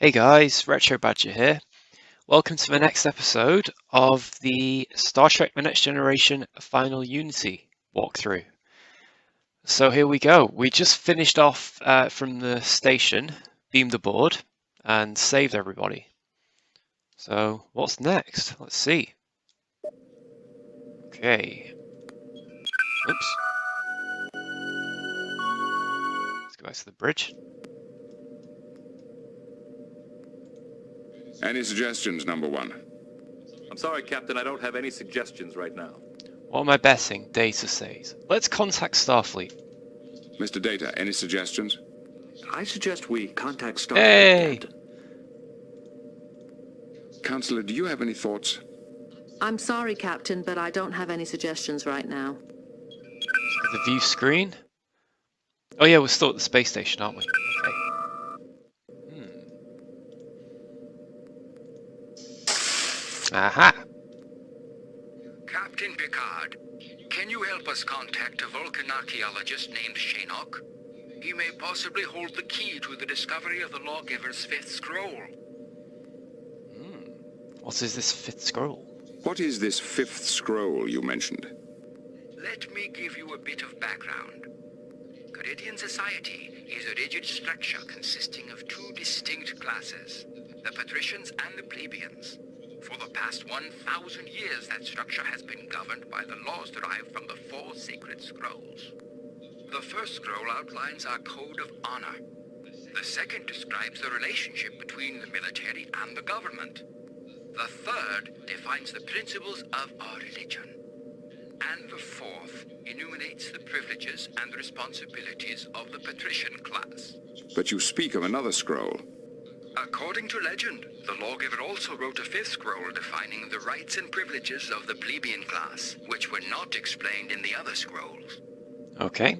Hey guys, Retro Badger here. Welcome to the next episode of the Star Trek The Next Generation Final Unity walkthrough. So here we go. We just finished off from the station, beamed aboard, and saved everybody. So what's next? Let's see. Okay. Oops. Let's go back to the bridge. Any suggestions, number one? I'm sorry, Captain, I don't have any suggestions right now. What am I betting? Data says. Let's contact Starfleet. Mr. Data, any suggestions? I suggest we contact Starfleet, Hey! Captain. Counselor, do you have any thoughts? I'm sorry, Captain, but I don't have any suggestions right now. The view screen? Oh yeah, we're still at the space station, aren't we? Okay. Aha! Captain Picard, can you help us contact a Vulcan archaeologist named Shaynock? He may possibly hold the key to the discovery of the Lawgiver's fifth scroll. What is this fifth scroll? What is this fifth scroll you mentioned? Let me give you a bit of background. Caridian society is a rigid structure consisting of two distinct classes, the patricians and the plebeians. For the past 1,000 years, that structure has been governed by the laws derived from the four sacred scrolls. The first scroll outlines our code of honor. The second describes the relationship between the military and the government. The third defines the principles of our religion. And the fourth enumerates the privileges and the responsibilities of the patrician class. But you speak of another scroll. According to legend, the Lawgiver also wrote a fifth scroll defining the rights and privileges of the plebeian class, which were not explained in the other scrolls. Okay.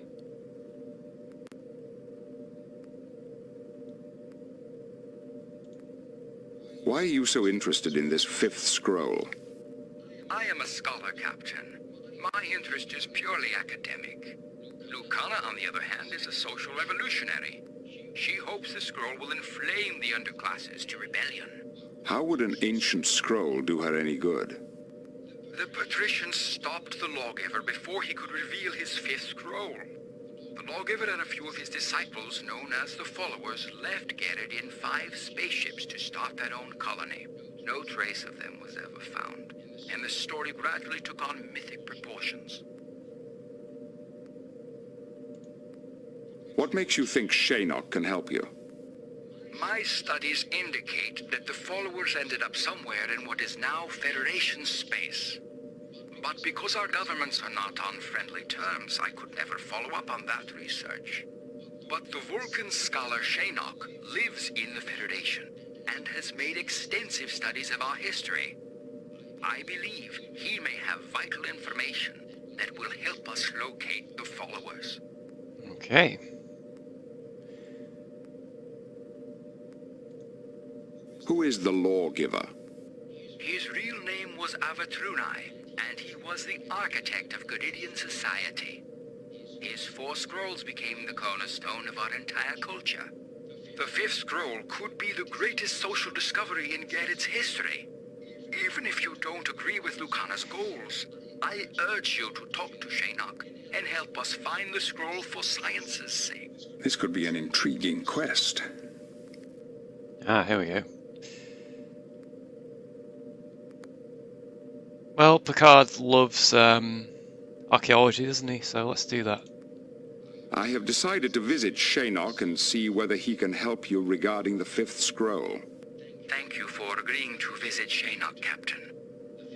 Why are you so interested in this fifth scroll? I am a scholar, Captain. My interest is purely academic. Lucana, on the other hand, is a social revolutionary. She hopes the scroll will inflame the underclasses to rebellion. How would an ancient scroll do her any good? The patricians stopped the Lawgiver before he could reveal his fifth scroll. The Lawgiver and a few of his disciples, known as the Followers, left Gerrid in 5 spaceships to start their own colony. No trace of them was ever found, and the story gradually took on mythic proportions. What makes you think Shaynock can help you? My studies indicate that the Followers ended up somewhere in what is now Federation space. But because our governments are not on friendly terms, I could never follow up on that research. But the Vulcan scholar Shaynock lives in the Federation and has made extensive studies of our history. I believe he may have vital information that will help us locate the Followers. Okay. Who is the Lawgiver? His real name was Avatruni, and he was the architect of Caridian society. His 4 scrolls became the cornerstone of our entire culture. The fifth scroll could be the greatest social discovery in Gerrid's history. Even if you don't agree with Lucana's goals, I urge you to talk to Shaynock and help us find the scroll for science's sake. This could be an intriguing quest. Ah, here we go. Well, Picard loves archaeology, doesn't he? So let's do that. I have decided to visit Shaynock and see whether he can help you regarding the fifth scroll. Thank you for agreeing to visit Shaynock, Captain.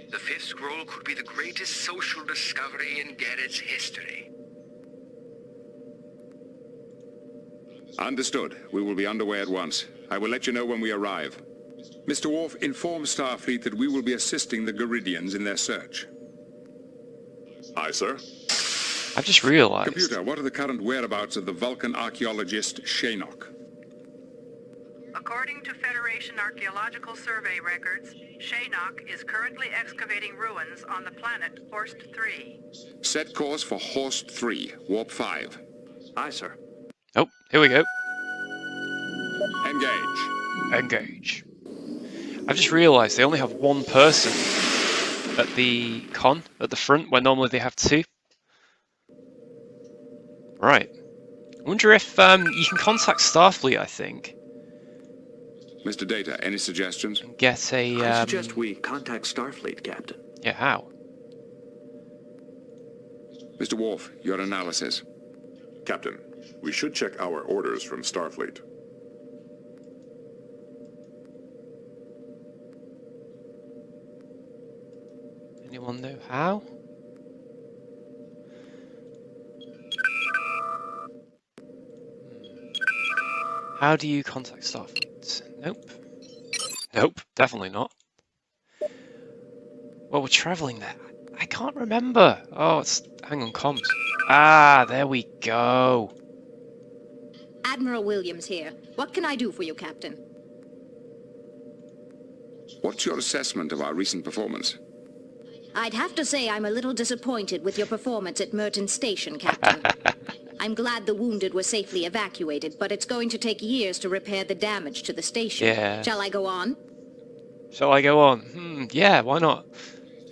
The fifth scroll could be the greatest social discovery in Gerrid's history. Understood. We will be underway at once. I will let you know when we arrive. Mr. Worf, inform Starfleet that we will be assisting the Garidians in their search. Aye, sir. I've just realised. Computer, what are the current whereabouts of the Vulcan archaeologist Shaynock? According to Federation archaeological survey records, Shaynock is currently excavating ruins on the planet Phorce III. Set course for Phorce III, Warp 5. Aye, sir. Oh, here we go. Engage. Engage. I've just realised they only have one person at the con, at the front, where normally they have two. Right. I wonder if you can contact Starfleet, I think. Mr. Data, any suggestions? And get a... I suggest we contact Starfleet, Captain. Yeah, how? Mr. Worf, your analysis. Captain, we should check our orders from Starfleet. Anyone know how? How do you contact Starfleet? Nope. Nope, definitely not. Well, we're travelling there. I can't remember. Oh, it's... hang on, comms. Ah, there we go. Admiral Williams here. What can I do for you, Captain? What's your assessment of our recent performance? I'd have to say I'm a little disappointed with your performance at Merton Station, Captain. I'm glad the wounded were safely evacuated, but it's going to take years to repair the damage to the station. Yeah. Shall I go on? Shall I go on? Yeah, why not?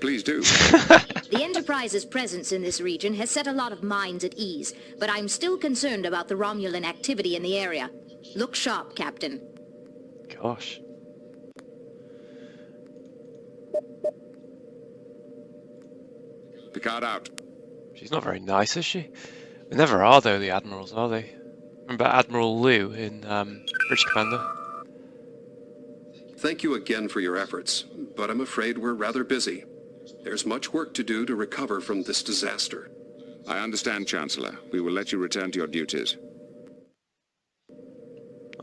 Please do. The Enterprise's presence in this region has set a lot of minds at ease, but I'm still concerned about the Romulan activity in the area. Look sharp, Captain. Gosh. Picard out. She's not very nice, is she? They never are, though, the Admirals, are they? Remember Admiral Liu in Bridge Commander? Thank you again for your efforts, but I'm afraid we're rather busy. There's much work to do to recover from this disaster. I understand, Chancellor. We will let you return to your duties.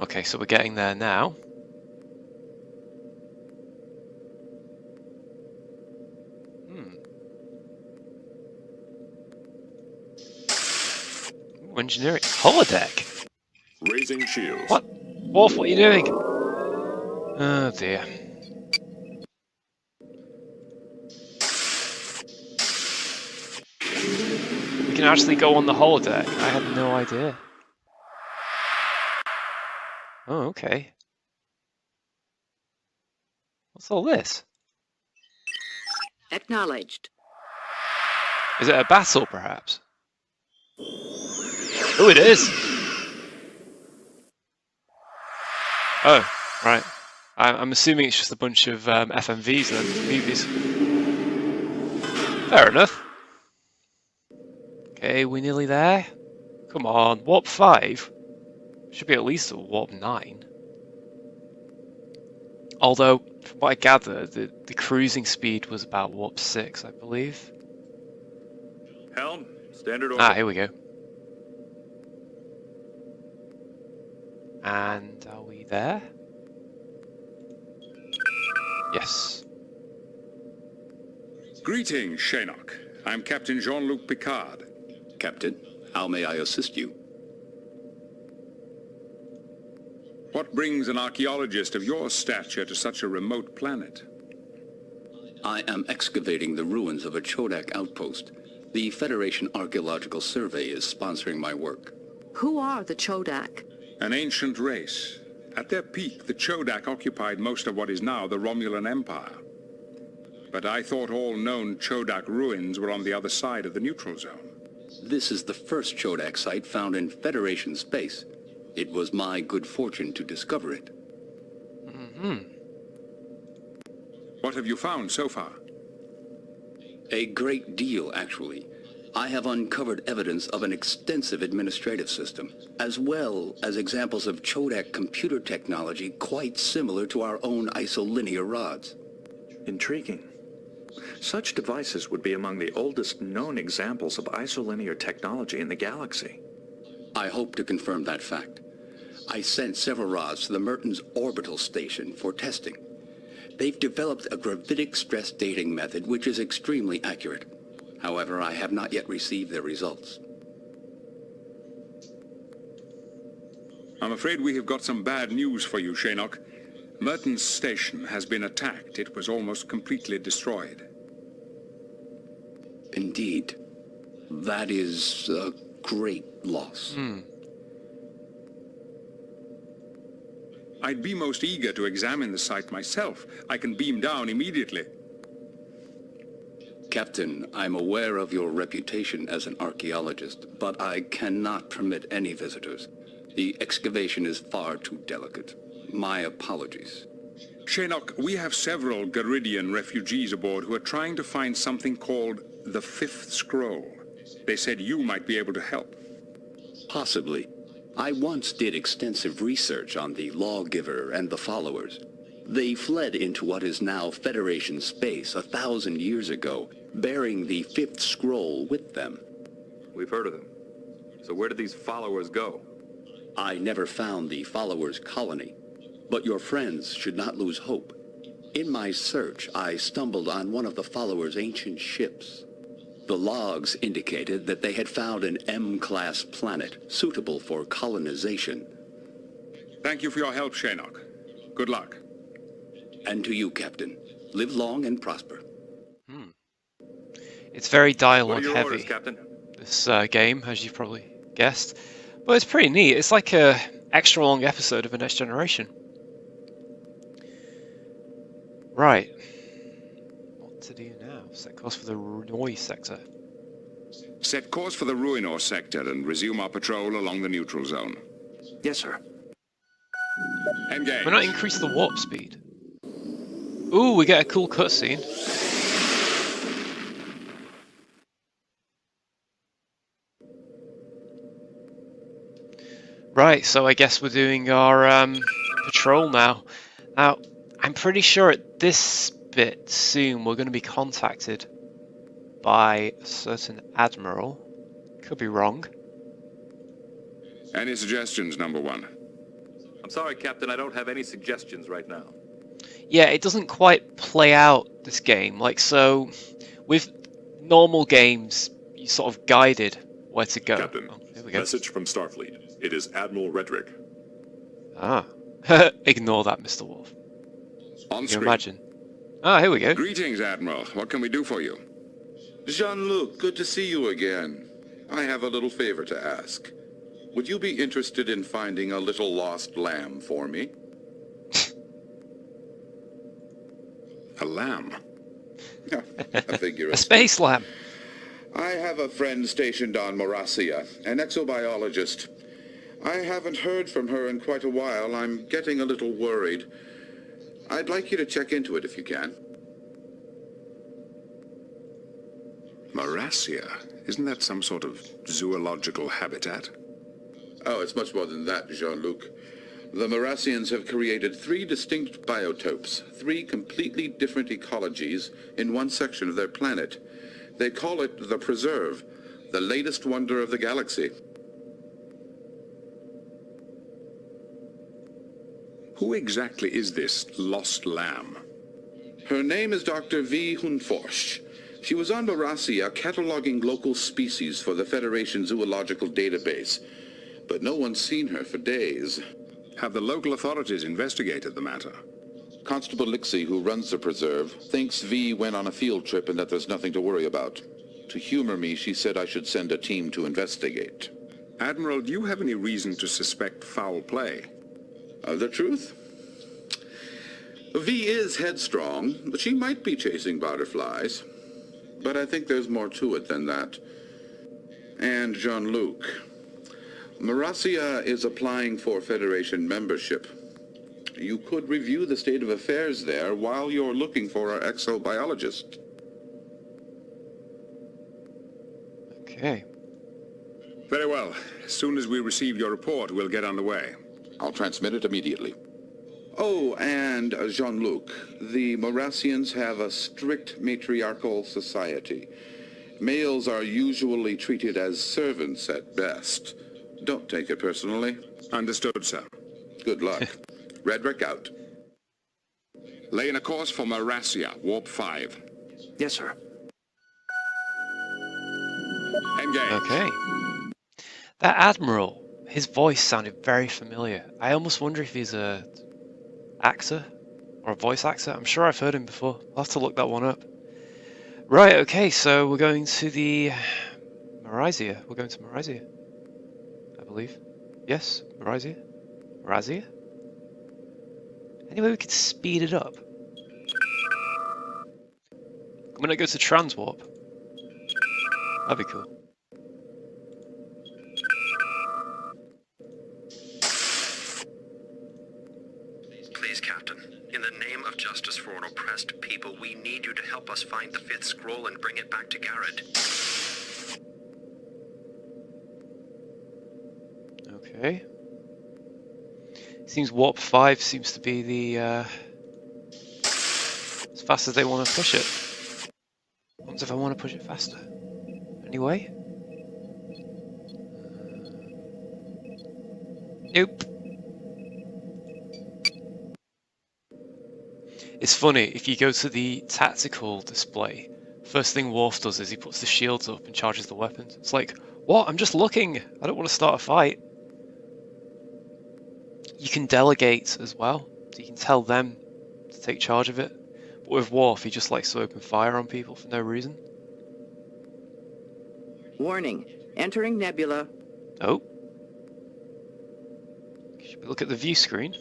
Okay, so we're getting there now. Ooh, engineering. Holodeck? Raising shields. What? Wolf, what are you doing? Oh dear. We can actually go on the holodeck. I had no idea. Oh, okay. What's all this? Acknowledged. Is it a battle, perhaps? Oh, it is! Oh, right. I'm assuming it's just a bunch of FMVs then, movies. Fair enough. Okay, we're nearly there. Come on, warp 5? Should be at least a warp 9. Although, from what I gather, the cruising speed was about warp 6, I believe. Helm, standard order. Ah, here we go. And are we there? Yes. Greetings, Shaynock. I'm Captain Jean-Luc Picard. Captain, how may I assist you? What brings an archaeologist of your stature to such a remote planet? I am excavating the ruins of a Chodak outpost. The Federation Archaeological Survey is sponsoring my work. Who are the Chodak? An ancient race. At their peak, the Chodak occupied most of what is now the Romulan Empire. But I thought all known Chodak ruins were on the other side of the neutral zone. This is the first Chodak site found in Federation space. It was my good fortune to discover it. What have you found so far? A great deal, actually. I have uncovered evidence of an extensive administrative system, as well as examples of Chodak computer technology quite similar to our own isolinear rods. Intriguing. Such devices would be among the oldest known examples of isolinear technology in the galaxy. I hope to confirm that fact. I sent several rods to the Merton's orbital station for testing. They've developed a gravitic stress dating method which is extremely accurate. However, I have not yet received their results. I'm afraid we have got some bad news for you, Shaynock. Merton's station has been attacked. It was almost completely destroyed. Indeed. That is a great loss. I'd be most eager to examine the site myself. I can beam down immediately. Captain, I'm aware of your reputation as an archaeologist, but I cannot permit any visitors. The excavation is far too delicate. My apologies. Shaynok, we have several Garidian refugees aboard who are trying to find something called the Fifth Scroll. They said you might be able to help. Possibly. I once did extensive research on the Lawgiver and the Followers. They fled into what is now Federation space 1,000 years ago, bearing the Fifth Scroll with them. We've heard of them. So where did these followers go? I never found the Followers' colony, but your friends should not lose hope. In my search, I stumbled on one of the Followers' ancient ships. The logs indicated that they had found an M-class planet suitable for colonization. Thank you for your help, Shaynok. Good luck. And to you, Captain. Live long and prosper. It's very What are dialogue your heavy, orders, Captain? this game, as you've probably guessed. But it's pretty neat. It's like a extra long episode of The Next Generation. Right. What to do now? Set course for the Roy sector. Set course for the Ruinor sector and resume our patrol along the neutral zone. Yes, sir. Engage. Why not increase the warp speed? Ooh, we get a cool cutscene. Right, so I guess we're doing our patrol now. Now, I'm pretty sure at this bit soon we're going to be contacted by a certain admiral. Could be wrong. Any suggestions, number one? I'm sorry, Captain, I don't have any suggestions right now. Yeah, it doesn't quite play out, this game. Like, so, with normal games, you sort of guided where to go. Captain, Oh, here we go. message from Starfleet. It is Admiral Redrick. Ah. Ignore that, Mr. Wolf. On Can you screen. imagine? Ah, here we go. Greetings, Admiral. What can we do for you? Jean-Luc, good to see you again. I have a little favor to ask. Would you be interested in finding a little lost lamb for me? A lamb? A figure A of space lamb. I have a friend stationed on Morassia, an exobiologist. I haven't heard from her in quite a while. I'm getting a little worried. I'd like you to check into it if you can. Morassia? Isn't that some sort of zoological habitat? Oh, it's much more than that, Jean-Luc. The Morassians have created 3 distinct biotopes, 3 completely different ecologies in one section of their planet. They call it the Preserve, the latest wonder of the galaxy. Who exactly is this lost lamb? Her name is Dr. V. Phorce. She was on Morassia cataloging local species for the Federation Zoological Database, but no one's seen her for days. Have the local authorities investigated the matter? Constable Lixie, who runs the preserve, thinks V went on a field trip and that there's nothing to worry about. To humor me, she said I should send a team to investigate. Admiral, do you have any reason to suspect foul play? The truth? V is headstrong, but she might be chasing butterflies. But I think there's more to it than that. And Jean-Luc, Morassia is applying for Federation membership. You could review the state of affairs there while you're looking for our exobiologist. Okay. Very well. As soon as we receive your report, we'll get on the way. I'll transmit it immediately. Oh, and Jean-Luc, the Morassians have a strict matriarchal society. Males are usually treated as servants at best. Don't take it personally. Understood, sir. Good luck. Redrick out. Laying a course for Morassia, Warp 5. Yes, sir. Engage. Okay. That Admiral, his voice sounded very familiar. I almost wonder if he's a actor or a voice actor. I'm sure I've heard him before. I'll have to look that one up. Right, okay, so we're going to the Morassia. We're going to Morassia, I believe. Yes, Morassia? Morassia? Any way we could speed it up? I'm gonna go to transwarp. That'd be cool. Please, Captain. In the name of justice for an oppressed people, we need you to help us find the fifth scroll and bring it back to Garrett. Okay. Seems warp 5 seems to be the as fast as they want to push it. I wonder if I want to push it faster. Anyway. Nope. It's funny, if you go to the tactical display, first thing Worf does is he puts the shields up and charges the weapons. It's like, what? I'm just looking. I don't want to start a fight. You can delegate as well, so you can tell them to take charge of it. But with Worf, he just likes to open fire on people for no reason. Warning. Entering nebula. Oh. Should we look at the view screen?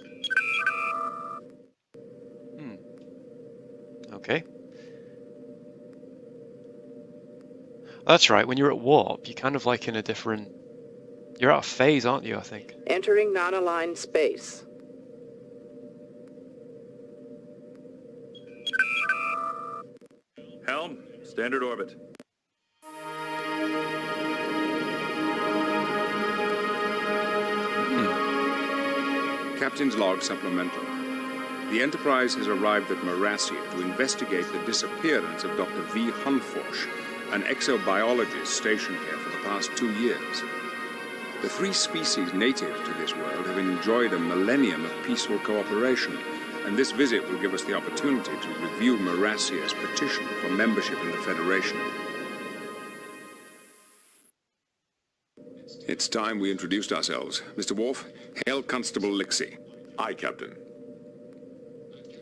Okay. That's right, when you're at warp, you're kind of like in a different... You're out of phase, aren't you, I think? Entering non-aligned space. Helm, standard orbit. Captain's log supplemental. The Enterprise has arrived at Morassia to investigate the disappearance of Dr. V. Phorce, an exobiologist stationed here for the past 2 years. The 3 species native to this world have enjoyed a millennium of peaceful cooperation, and this visit will give us the opportunity to review Morassia's petition for membership in the Federation. It's time we introduced ourselves. Mr. Worf, hail Constable Lixie. Aye, Captain.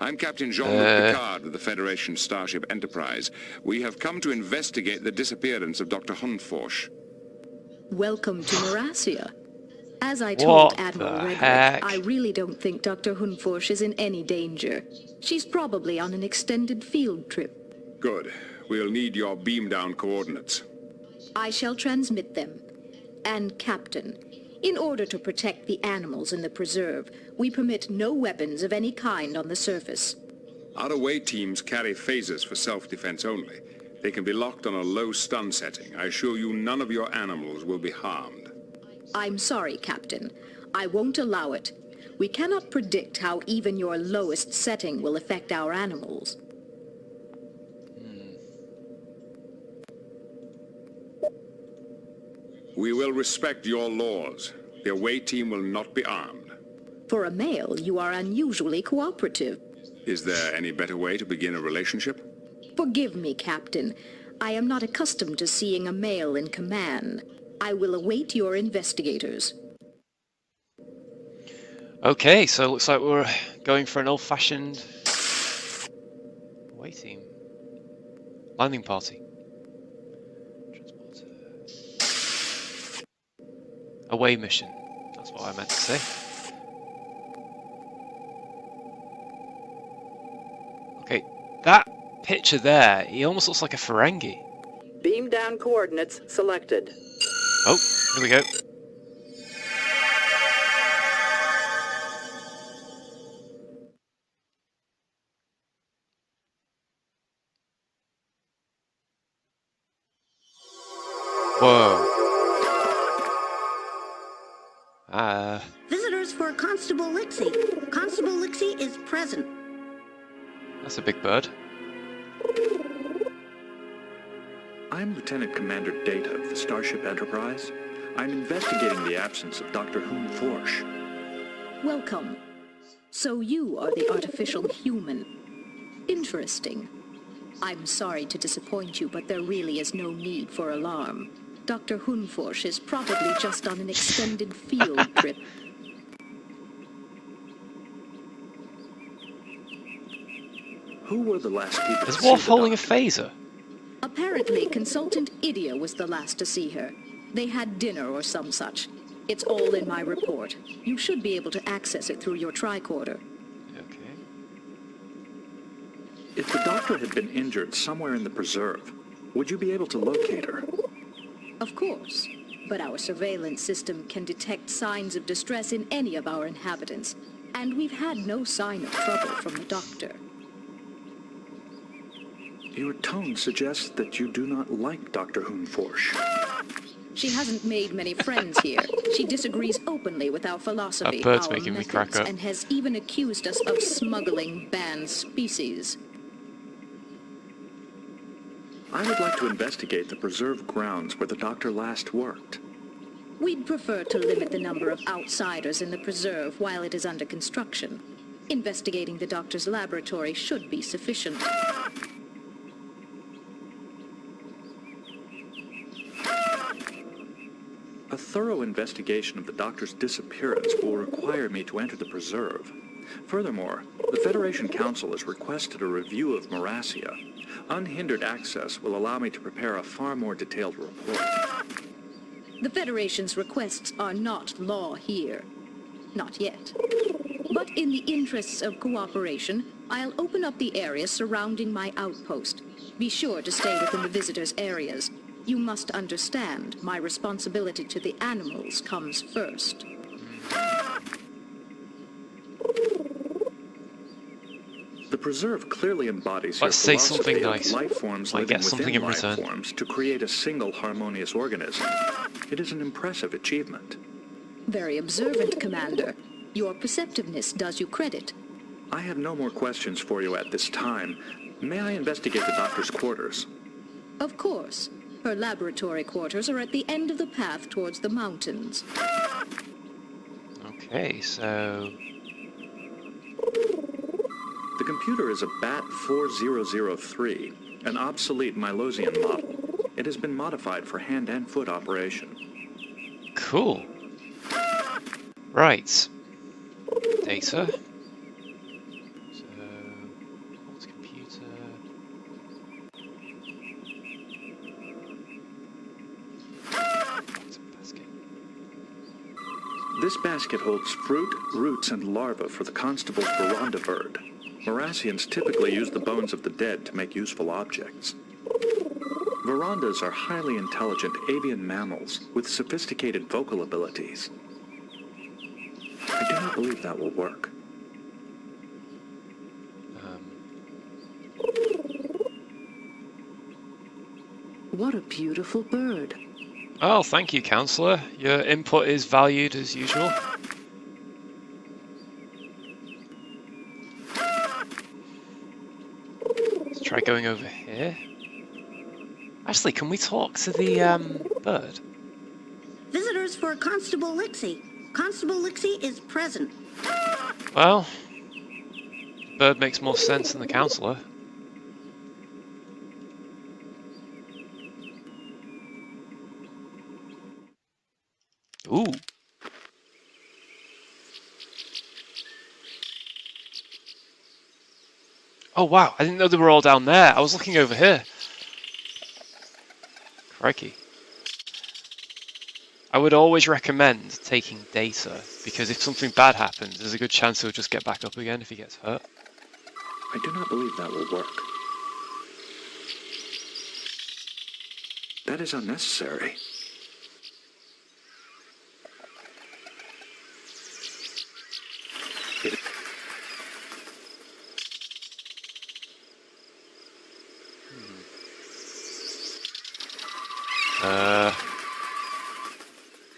I'm Captain Jean-Luc Picard of the Federation Starship Enterprise. We have come to investigate the disappearance of Dr. Phorce. Welcome to Morassia. As I told What Admiral the Redrick, heck? I really don't think Dr. Phorce is in any danger. She's probably on an extended field trip. Good. We'll need your beam-down coordinates. I shall transmit them. And, Captain, in order to protect the animals in the preserve, we permit no weapons of any kind on the surface. Our away teams carry phasers for self-defense only. They can be locked on a low stun setting. I assure you none of your animals will be harmed. I'm sorry, Captain. I won't allow it. We cannot predict how even your lowest setting will affect our animals. We will respect your laws. The away team will not be armed. For a male, you are unusually cooperative. Is there any better way to begin a relationship? Forgive me, Captain. I am not accustomed to seeing a male in command. I will await your investigators. Okay, so it looks like we're going for an old-fashioned away team. Landing party. Transporter. Away mission. That's what I meant to say. Okay, that picture there, he almost looks like a Ferengi. Beam down coordinates selected. Oh, here we go. Whoa. Visitors for Constable Lixie. Constable Lixie is present. That's a big bird. I'm Lieutenant Commander Data of the Starship Enterprise. I'm investigating the absence of Dr. Phorce. Welcome. So you are the artificial human. Interesting. I'm sorry to disappoint you, but there really is no need for alarm. Dr. Phorce is probably just on an extended field trip. Who were the last people Is to see Worf the holding a doctor? phaser? Apparently, Consultant Idia was the last to see her. They had dinner or some such. It's all in my report. You should be able to access it through your tricorder. Okay. If the doctor had been injured somewhere in the preserve, would you be able to locate her? Of course, but our surveillance system can detect signs of distress in any of our inhabitants, and we've had no sign of trouble from the doctor. Your tone suggests that you do not like Dr. Phorce. She hasn't made many friends here. She disagrees openly with our philosophy, That bird's our making me methods, crack up. and has even accused us of smuggling banned species. I would like to investigate the preserve grounds where the doctor last worked. We'd prefer to limit the number of outsiders in the preserve while it is under construction. Investigating the doctor's laboratory should be sufficient. A thorough investigation of the doctor's disappearance will require me to enter the preserve. Furthermore, the Federation Council has requested a review of Morassia. Unhindered access will allow me to prepare a far more detailed report. The Federation's requests are not law here. Not yet. But in the interests of cooperation, I'll open up the area surrounding my outpost. Be sure to stay within the visitors' areas. You must understand, my responsibility to the animals comes first. The preserve clearly embodies Let's your say something philosophy nice. of life forms I living get something within in life return. forms to create a single harmonious organism. It is an impressive achievement. Very observant, Commander. Your perceptiveness does you credit. I have no more questions for you at this time. May I investigate the doctor's quarters? Of course. Her laboratory quarters are at the end of the path towards the mountains. Okay, so... The computer is a BAT 4003, an obsolete Milosian model. It has been modified for hand and foot operation. Cool. Right. Data. So, what's computer? What's a basket? This basket holds fruit, roots, and larvae for the constable's veranda bird. Morassians typically use the bones of the dead to make useful objects. Verandas are highly intelligent avian mammals with sophisticated vocal abilities. I do not believe that will work. What a beautiful bird. Oh, thank you, Councillor. Your input is valued as usual. Let's try going over here. Actually, can we talk to the bird? Visitors for Constable Lixie. Constable Lixie is present. Well, the bird makes more sense than the Councillor. Ooh. Oh wow, I didn't know they were all down there. I was looking over here. Crikey. I would always recommend taking data, because if something bad happens, there's a good chance he'll just get back up again if he gets hurt. I do not believe that will work. That is unnecessary.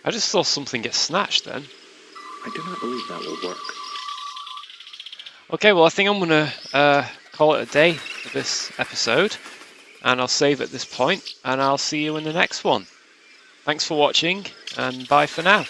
I just saw something get snatched then. I do not believe that will work. Okay, well I think I'm gonna call it a day for this episode, and I'll save at this point, and I'll see you in the next one. Thanks for watching, and bye for now.